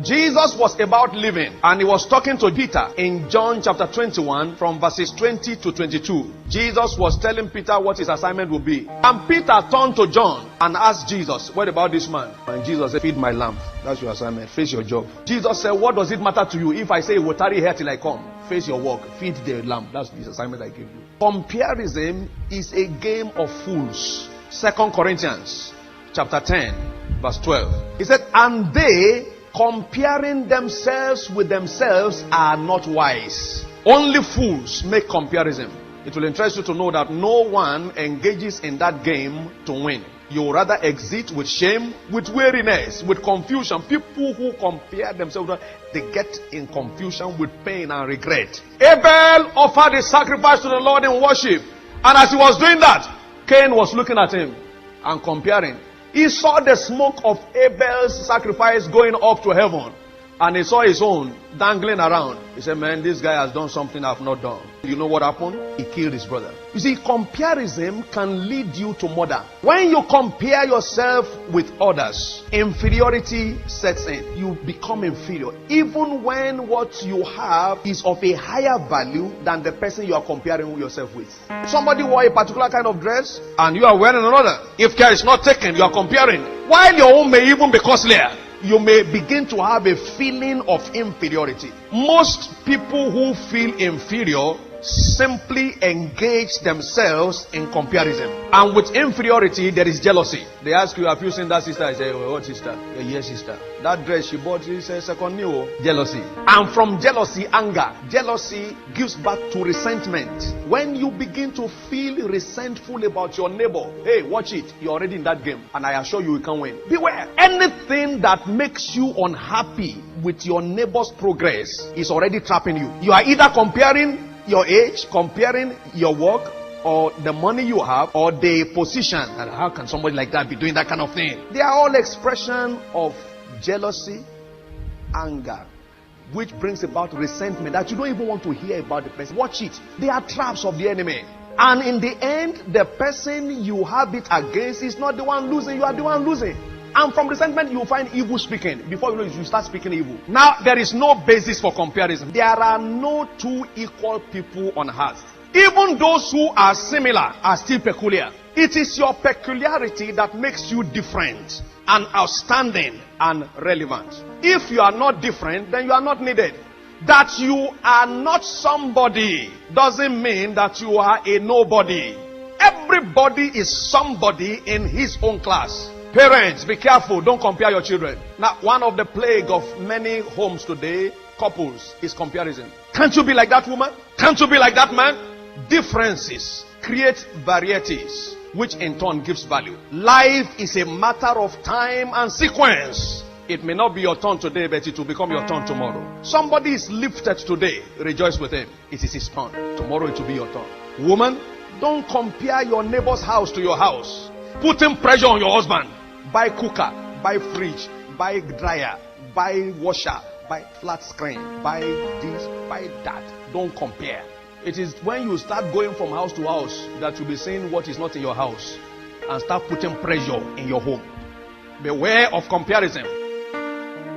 Jesus was about living, and he was talking to Peter in John chapter 21 from verses 20 to 22. Jesus was telling Peter what his assignment would be. And Peter turned to John and asked Jesus, what about this man? And Jesus said, feed my lamb. That's your assignment. Face your job. Jesus said, what does it matter to you if I say, will tarry here till I come? Face your work. Feed the lamb. That's the assignment I give you. Comparison is a game of fools. 2 Corinthians chapter 10 verse 12. He said, and they comparing themselves with themselves are not wise. Only fools make comparison. It will interest you to know that no one engages in that game to win. You rather exit with shame, with weariness, with confusion. People who compare themselves, they get in confusion with pain and regret. Abel offered a sacrifice to the Lord in worship. And as he was doing that, Cain was looking at him and comparing. He saw the smoke of Abel's sacrifice going up to heaven. And he saw his own dangling around. He said, man, this guy has done something I've not done. You know what happened? He killed his brother. You see, comparison can lead you to murder. When you compare yourself with others, inferiority sets in. You become inferior. Even when what you have is of a higher value than the person you are comparing yourself with. Somebody wore a particular kind of dress and you are wearing another. If care is not taken, you are comparing. While your own may even be costlier, you may begin to have a feeling of inferiority. Most people who feel inferior simply engage themselves in comparison. And with inferiority, there is jealousy. They ask you, have you seen that sister? I say, well, what sister? Yes, sister. That dress she bought, she says, second new. Jealousy. And from jealousy, anger. Jealousy gives birth to resentment. When you begin to feel resentful about your neighbor, hey, watch it. You're already in that game. And I assure you, you can win. Beware. Anything that makes you unhappy with your neighbor's progress is already trapping you. You are either comparing your age, comparing your work, or the money you have, or the position. And how can somebody like that be doing that kind of thing? They are all expression of jealousy, anger, which brings about resentment that you don't even want to hear about the person. Watch it. They are traps of the enemy. And in the end, the person you have it against is not the one losing. You are the one losing. And from resentment, you find evil speaking. Before you know it, you start speaking evil. Now, there is no basis for comparison. There are no two equal people on earth. Even those who are similar are still peculiar. It is your peculiarity that makes you different and outstanding and relevant. If you are not different, then you are not needed. That you are not somebody doesn't mean that you are a nobody. Everybody is somebody in his own class. Parents, be careful. Don't compare your children. Now, one of the plague of many homes today, couples, is comparison. Can't you be like that woman? Can't you be like that man? Differences create varieties, which in turn gives value. Life is a matter of time and sequence. It may not be your turn today, but it will become your turn tomorrow. Somebody is lifted today. Rejoice with him. It is his turn. Tomorrow it will be your turn. Woman, don't compare your neighbor's house to your house. Putting pressure on your husband. Buy cooker, buy fridge, buy dryer, buy washer, buy flat screen, buy this, buy that. Don't compare. It is when you start going from house to house that you'll be seeing what is not in your house and start putting pressure in your home. Beware of comparison.